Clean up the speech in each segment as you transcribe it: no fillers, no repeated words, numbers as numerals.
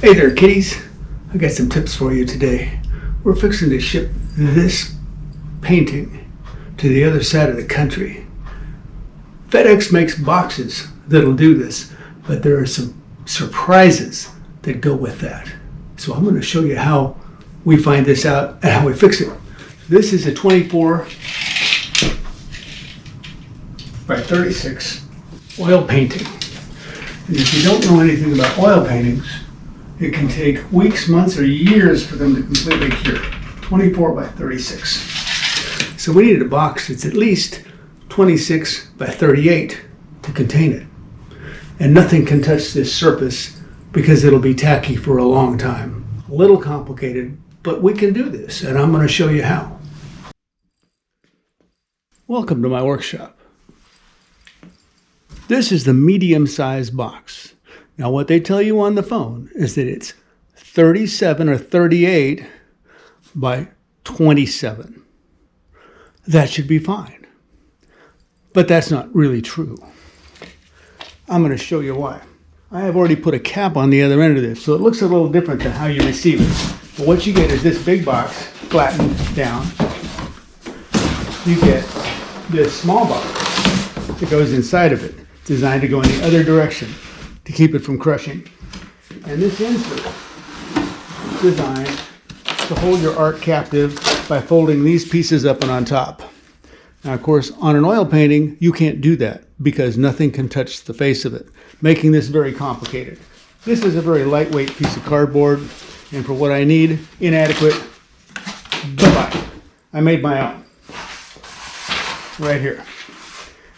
Hey there, kiddies. I got some tips for you today. We're fixing to ship this painting to the other side of the country. FedEx makes boxes that'll do this, but there are some surprises that go with that. So I'm going to show you how we find this out and how we fix it. This is a 24 by 36 oil painting. And if you don't know anything about oil paintings, it can take weeks, months, or years for them to completely cure. 24 by 36. So we needed a box that's at least 26 by 38 to contain it. And nothing can touch this surface because it'll be tacky for a long time. A little complicated, but we can do this, and I'm going to show you how. Welcome to my workshop. This is the medium-sized box. Now what they tell you on the phone is that it's 37 or 38 by 27. That should be fine. But that's not really true. I'm going to show you why. I have already put a cap on the other end of this, so it looks a little different than how you receive it. But what you get is this big box flattened down. You get this small box that goes inside of it, designed to go in the other direction to keep it from crushing. And this insert is designed to hold your art captive by folding these pieces up and on top. Now, of course, on an oil painting, you can't do that because nothing can touch the face of it, making this very complicated. This is a very lightweight piece of cardboard, and for what I need, inadequate. Bye-bye. I made my own. Right here.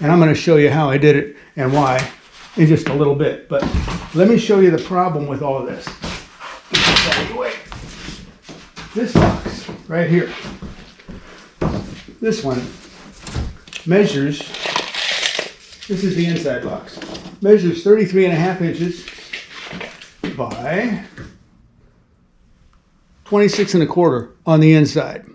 And I'm going to show you how I did it and why in just a little bit. But let me show you the problem with all of this. This box right here, this one measures, this is the inside box, measures 33.5 inches by 26.25 on the inside.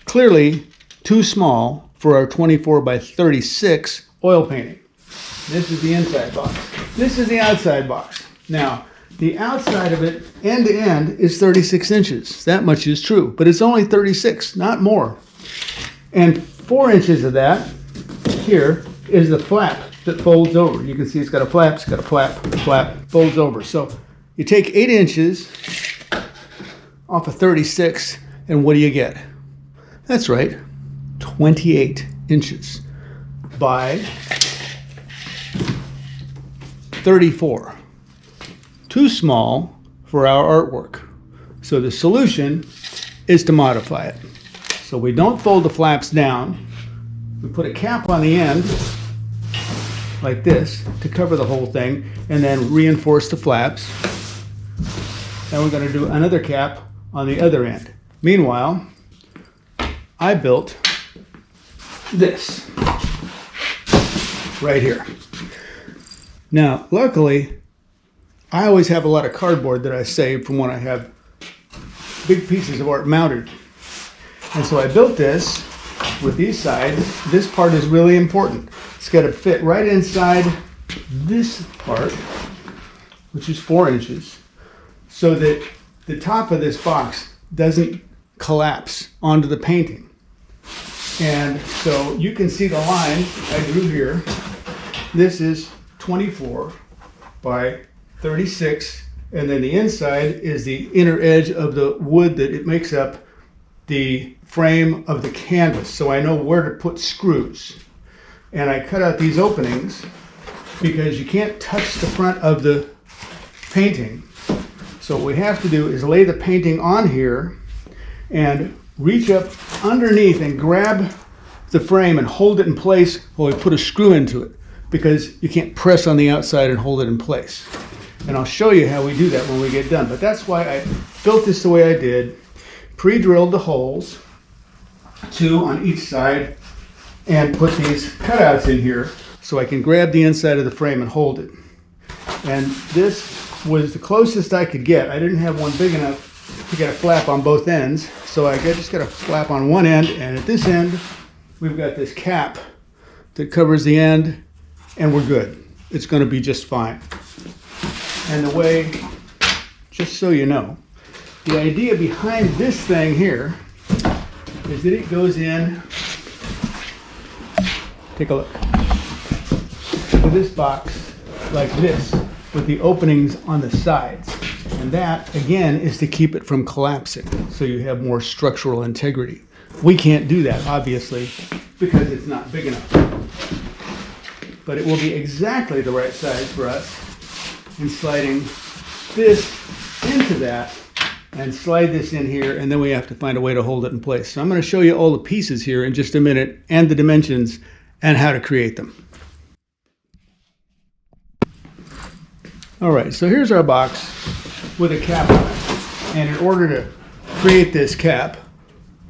Clearly too small for our 24 by 36 oil painting. This is the inside box. This is the outside box. Now, the outside of it, end to end, is 36 inches. That much is true, but it's only 36, not more. And 4 inches of that here is the flap that folds over. You can see it's got a flap, flap, folds over. So you take 8 inches off of 36, and what do you get? That's right, 28 inches by 34. Too small for our artwork. So the solution is to modify it. So we don't fold the flaps down. We put a cap on the end like this to cover the whole thing and then reinforce the flaps. And we're going to do another cap on the other end. Meanwhile, I built this right here. Now, luckily, I always have a lot of cardboard that I save from when I have big pieces of art mounted. And so I built this with these sides. This part is really important. It's got to fit right inside this part, which is 4 inches, so that the top of this box doesn't collapse onto the painting. And so you can see the line I drew here. This is 24 by 36, and then the inside is the inner edge of the wood that it makes up the frame of the canvas, so I know where to put screws. And I cut out these openings because you can't touch the front of the painting. So what we have to do is lay the painting on here and reach up underneath and grab the frame and hold it in place while we put a screw into it, because you can't press on the outside and hold it in place. And I'll show you how we do that when we get done. But that's why I built this the way I did. Pre-drilled the holes, 2 on each side, and put these cutouts in here so I can grab the inside of the frame and hold it. And this was the closest I could get. I didn't have one big enough to get a flap on both ends, so I just got a flap on one end, and at this end, we've got this cap that covers the end, and we're good. It's going to be just fine. And the way just so you know. The idea behind this thing here is that it goes in, take a look, to this box like this with the openings on the sides. And that, again, is to keep it from collapsing, so you have more structural integrity. We can't do that, obviously, because it's not big enough. But it will be exactly the right size for us in sliding this into that and slide this in here, and then we have to find a way to hold it in place. So I'm going to show you all the pieces here in just a minute, and the dimensions, and how to create them. All right, so here's our box with a cap on it. And in order to create this cap,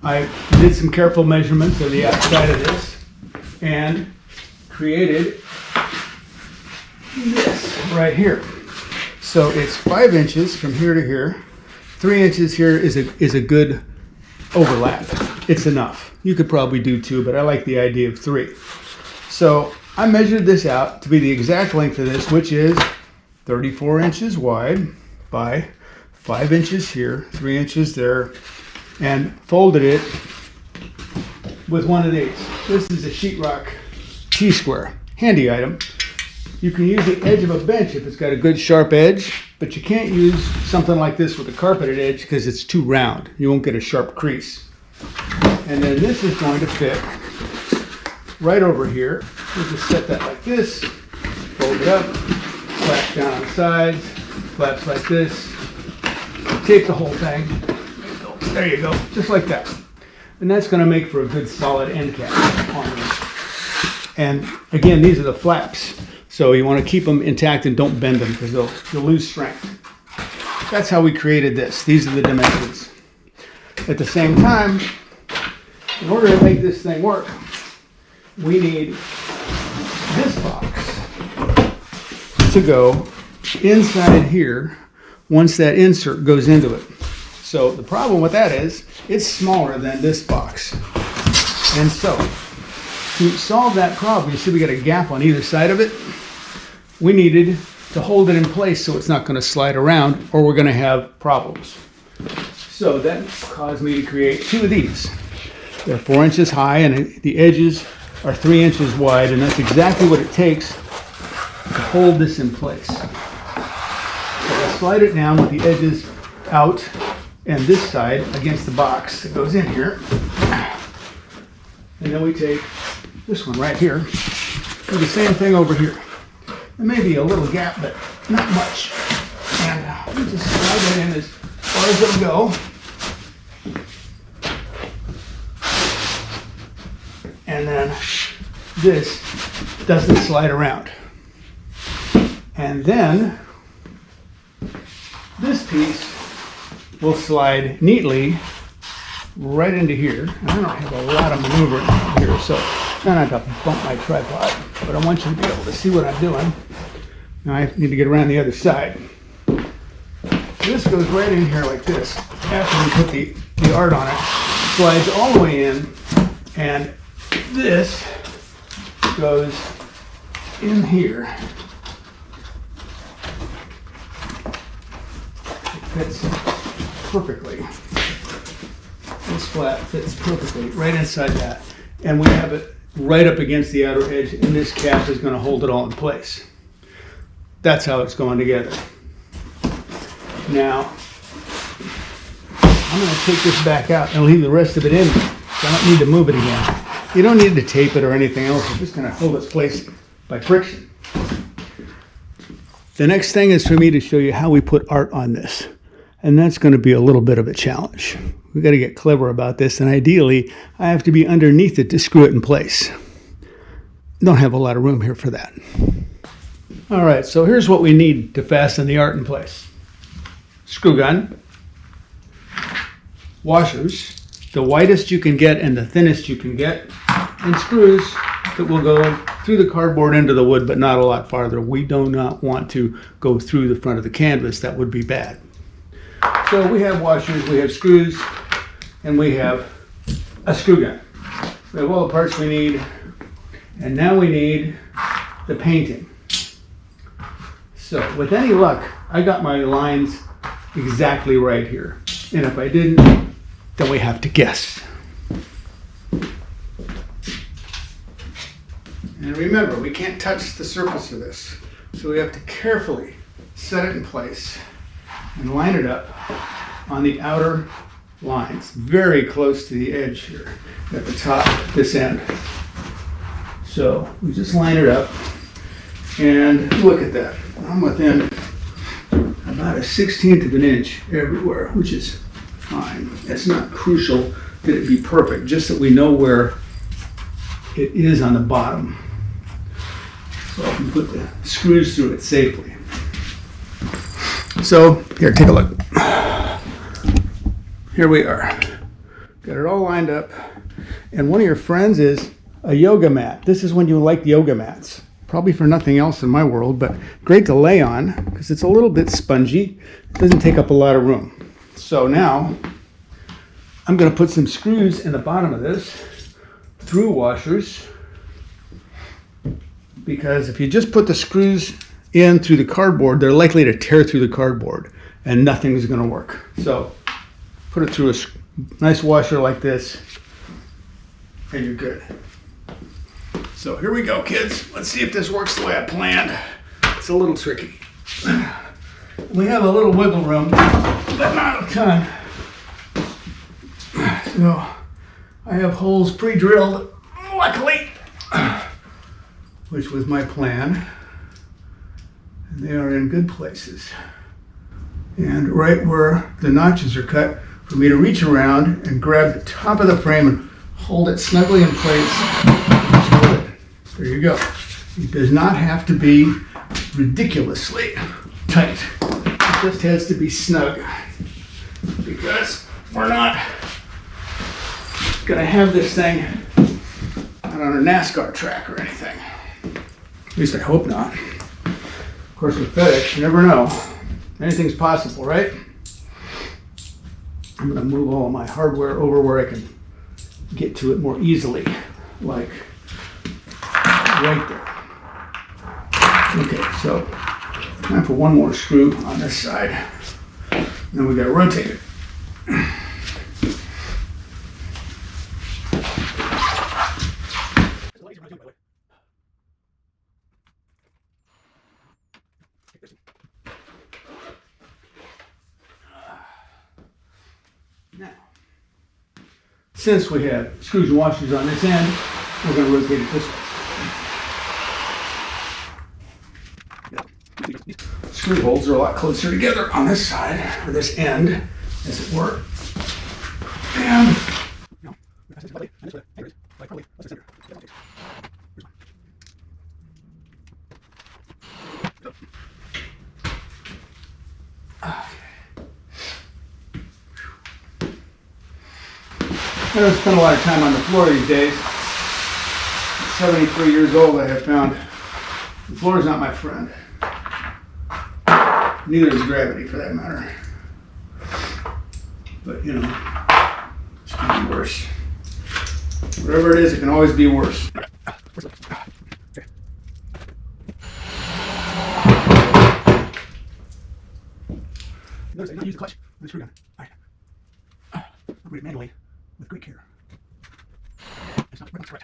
I did some careful measurements of the outside of this and created this right here. So it's 5 inches from here to here. 3 inches here is a good overlap. It's enough. You could probably do 2, but I like the idea of 3. So I measured this out to be the exact length of this, which is 34 inches wide by 5 inches here, 3 inches there, and folded it with one of these. This is a sheetrock T-square, handy item. You can use the edge of a bench if it's got a good sharp edge, but you can't use something like this with a carpeted edge because it's too round. You won't get a sharp crease. And then this is going to fit right over here. We'll just set that like this, fold it up, flap down on the sides, flaps like this, tape the whole thing. There you go, just like that. And that's going to make for a good solid end cap on this. And again, these are the flaps. So you want to keep them intact and don't bend them because you'll lose strength. That's how we created this. These are the dimensions. At the same time, in order to make this thing work, we need this box to go inside here once that insert goes into it. So the problem with that is it's smaller than this box. And so to solve that problem, you see we got a gap on either side of it. We needed to hold it in place so it's not going to slide around or we're going to have problems. So that caused me to create 2 of these. They're 4 inches high and the edges are 3 inches wide, and that's exactly what it takes to hold this in place. So I slide it down with the edges out and this side against the box that goes in here. And then we take this one right here, do the same thing over here. There may be a little gap, but not much. And we just slide it in as far as it'll go. And then this doesn't slide around. And then this piece will slide neatly right into here. And I don't have a lot of maneuvering here, so I'm not going to bump my tripod, but I want you to be able to see what I'm doing. Now I need to get around the other side. This goes right in here like this. After we put the art on it, slides all the way in, and this goes in here. It fits perfectly. This flap fits perfectly right inside that. And we have it right up against the outer edge, and this cap is going to hold it all in place. That's how it's going together. Now, I'm going to take this back out and leave the rest of it in. I don't need to move it again. You don't need to tape it or anything else. It's just going to hold its place by friction. The next thing is for me to show you how we put art on this. And that's going to be a little bit of a challenge. We've got to get clever about this, and ideally, I have to be underneath it to screw it in place. Don't have a lot of room here for that. All right, so here's what we need to fasten the art in place. Screw gun, washers, the widest you can get and the thinnest you can get, and screws that will go through the cardboard into the wood, but not a lot farther. We do not want to go through the front of the canvas. That would be bad. So we have washers, we have screws, and we have a screw gun. We have all the parts we need, and now we need the painting. So with any luck, I got my lines exactly right here. And if I didn't, then we have to guess. And remember, we can't touch the surface of this. So we have to carefully set it in place and line it up on the outer lines, very close to the edge here at the top, this end. So we just line it up and look at that. I'm within about a 1/16 of an inch everywhere, which is fine. It's not crucial that it be perfect, just that we know where it is on the bottom. So I can put the screws through it safely. So here, take a look. Here we are. Got it all lined up. And one of your friends is a yoga mat. This is when you like yoga mats. Probably for nothing else in my world, but great to lay on because it's a little bit spongy. It doesn't take up a lot of room. So now I'm going to put some screws in the bottom of this, through washers, because if you just put the screws in through the cardboard, they're likely to tear through the cardboard and nothing's going to work. So put it through a nice washer like this and you're good. So here we go, kids. Let's see if this works the way I planned. It's a little tricky. We have a little wiggle room, but not a ton. So I have holes pre-drilled, luckily, which was my plan. And they are in good places. And right where the notches are cut, for me to reach around and grab the top of the frame and hold it snugly in place. Just hold it. There you go. It does not have to be ridiculously tight. It just has to be snug, because we're not going to have this thing out on a NASCAR track or anything. At least I hope not. Of course, with FedEx, you never know. Anything's possible, right? I'm going to move all my hardware over where I can get to it more easily, like right there. Okay, so time for one more screw on this side. And then we got to rotate it. Now, since we have screws and washers on this end, we're going to rotate it this way. Screw holes are a lot closer together on this side, or this end, as it were. And I don't spend a lot of time on the floor these days. At 73 years old, I have found the floor is not my friend. Neither is gravity, for that matter. But, you know, it can be worse. Whatever it is, it can always be worse. Notice I did not use the clutch on the screw gun. I operate it manually with great care. It's not right.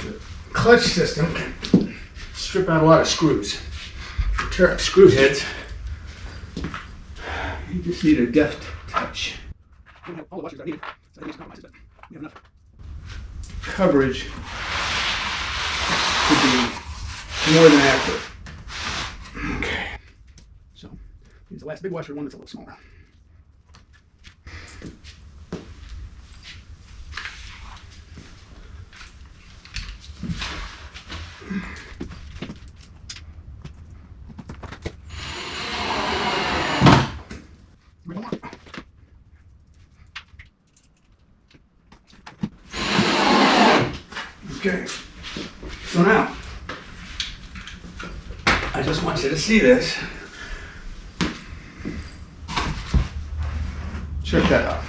The clutch system can strip out a lot of screws. Tear up screw heads. You just need a deft touch. We don't have all the washers I need, so I think it's compromises, but we have enough coverage to be more than adequate. Okay. So, here's the last big washer, one that's a little smaller. Okay, so now, I just want you to see this. Check that out.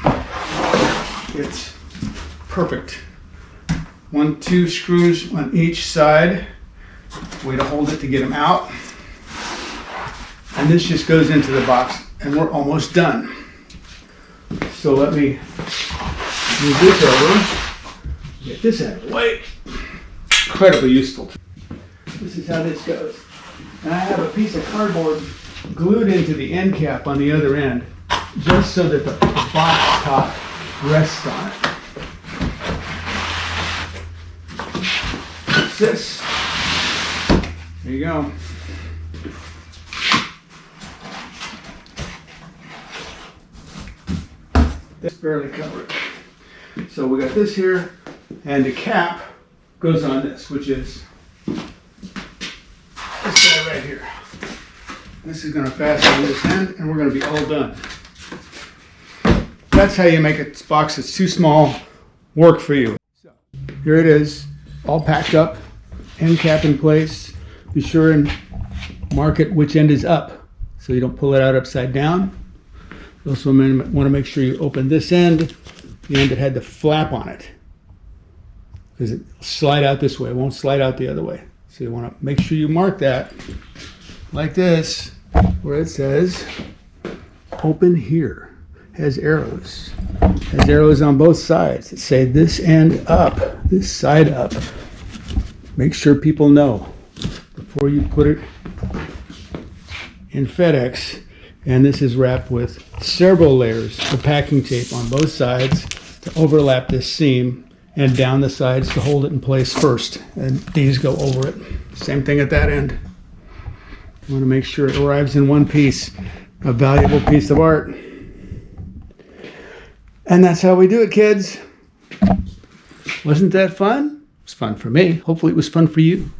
It's perfect. 1, 2 screws on each side. Way to hold it to get them out. And this just goes into the box and we're almost done. So let me move this over, get this out of the way. Incredibly useful. This is how this goes. And I have a piece of cardboard glued into the end cap on the other end, just so that the box top rests on it. That's this. There you go. This barely covers it. So we got this here, and the cap goes on this, which is this guy right here. This is going to fasten on this end, and we're going to be all done. That's how you make a box that's too small work for you. So here it is, all packed up, end cap in place. Be sure and mark it which end is up so you don't pull it out upside down. You also want to make sure you open this end, the end that had the flap on it, because it will slide out this way. It won't slide out the other way. So you want to make sure you mark that like this, where it says open here. Has arrows. Has arrows on both sides that say this end up, this side up. Make sure people know before you put it in FedEx. And this is wrapped with several layers of packing tape on both sides to overlap this seam, and down the sides to hold it in place first. And these go over it. Same thing at that end. You want to make sure it arrives in one piece, a valuable piece of art. And that's how we do it, kids. Wasn't that fun? It was fun for me. Hopefully it was fun for you.